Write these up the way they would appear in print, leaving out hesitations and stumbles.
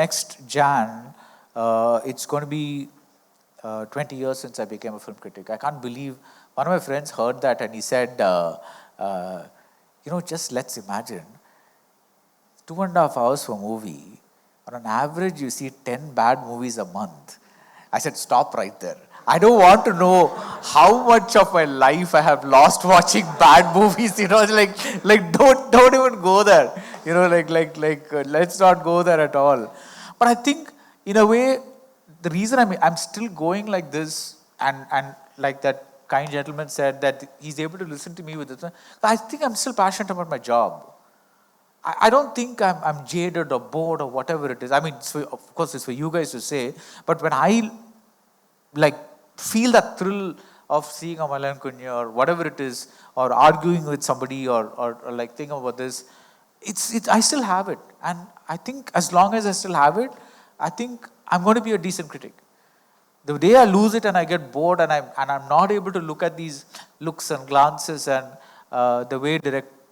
next Jan, it's going to be 20 years since I became a film critic. I can't believe, one of my friends heard that and he said, just let's imagine 2.5 hours for a movie. On an average, you see 10 bad movies a month. I said, stop right there. I don't want to know how much of my life I have lost watching bad movies. Like don't even go there. Let's not go there at all. But I think, in a way, the reason I'm still going like this, and like that kind gentleman said that he's able to listen to me with it, I think I'm still passionate about my job. I don't think I'm jaded or bored or whatever it is. I mean, of course, it's for you guys to say. But when I feel that thrill of seeing a Malayan Kunya or whatever it is, or arguing with somebody, or like thinking about this, I still have it. And I think as long as I still have it, I think I'm going to be a decent critic. The day I lose it and I get bored and I'm not able to look at these looks and glances and the way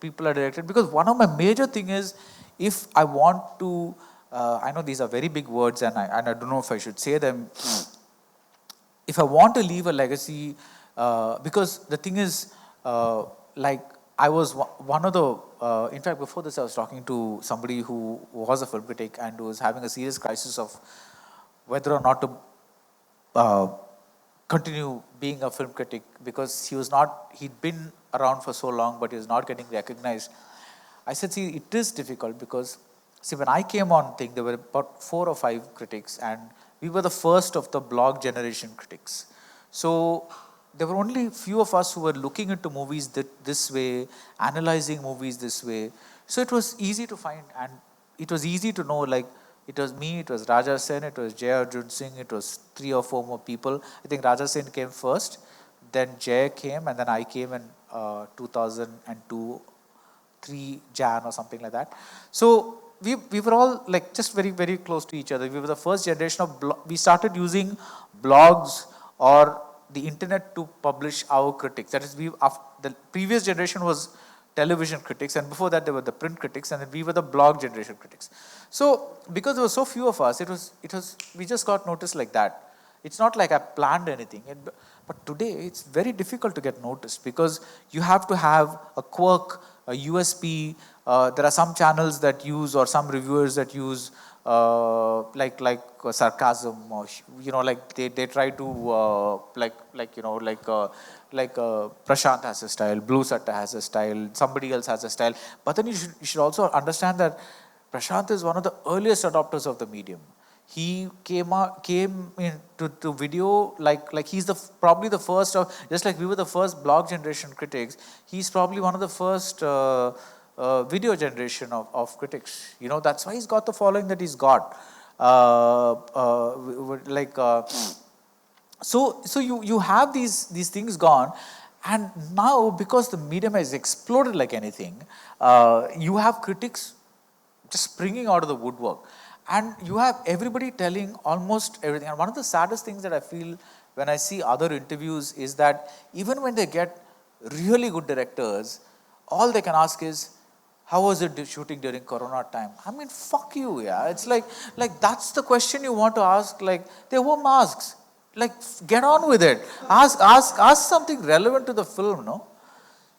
people are directed, because one of my major thing is, if I want to, I know these are very big words and I don't know if I should say them. If I want to leave a legacy, because the thing is, I was one of the, in fact, before this I was talking to somebody who was a film critic and who was having a serious crisis of whether or not to continue being a film critic, because he'd been around for so long, but he was not getting recognized. I said, see, it is difficult because, see, when I came on thing, there were about 4 or 5 critics, and we were the first of the blog generation critics. So there were only few of us who were looking into movies this way, analyzing movies this way. So it was easy to find, and it was easy to know, like, it was me, it was Raja Sen, it was Jay Arjun Singh, it was 3 or 4 more people. I think Raja Sen came first, then Jay came, and then I came in 2002, 3 Jan or something like that. So we were all like just very, very close to each other. We were the first generation of we started using blogs or the internet to publish our critics. That is, the previous generation was television critics, and before that there were the print critics, and then we were the blog generation critics. So because there were so few of us, we just got noticed like that. It's not like I planned anything. But today it's very difficult to get noticed because you have to have a quirk, a USP. There are some channels that use, or some reviewers that use like sarcasm, or like they try to Prashant has a style, Blue Satta has a style, somebody else has a style. But then you should also understand that Prashant is one of the earliest adopters of the medium. He came into video like he's probably the first of, just like we were the first blog generation critics, he's probably one of the first video generation of critics. That's why he's got the following that he's got. So you have these things gone, and now because the medium has exploded like anything, you have critics just springing out of the woodwork. And you have everybody telling almost everything. And one of the saddest things that I feel when I see other interviews is that even when they get really good directors, all they can ask is, how was it shooting during Corona time? I mean, fuck you, yeah. It's like that's the question you want to ask. Like, there were masks. Like, get on with it. Ask something relevant to the film, no?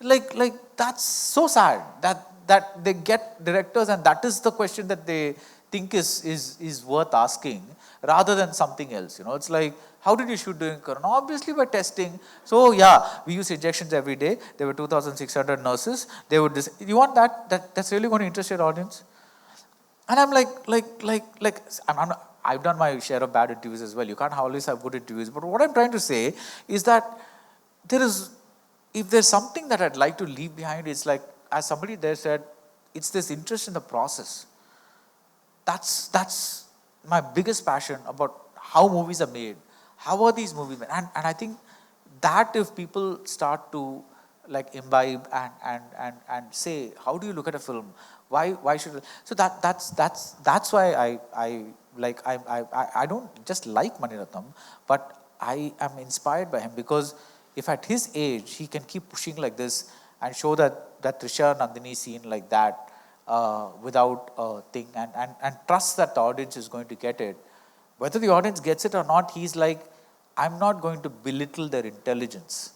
Like that's so sad that they get directors and that is the question that they think is worth asking rather than something else. It's like, how did you shoot during Corona? Obviously by testing. So yeah, we use injections every day. There were 2,600 nurses. They would you want that's really going to interest your audience? And I'm I've done my share of bad interviews as well. You can't always have good interviews. But what I'm trying to say is that if there's something that I'd like to leave behind, it's like, as somebody there said, it's this interest in the process. That's my biggest passion about how movies are made. How are these movies made? And I think that if people start to imbibe and say, how do you look at a film? Why should so that's why I don't just like Mani Ratnam, but I am inspired by him, because if at his age he can keep pushing like this and show that Trisha Nandini scene like that, without a thing, and trust that the audience is going to get it. Whether the audience gets it or not, he's like, I'm not going to belittle their intelligence.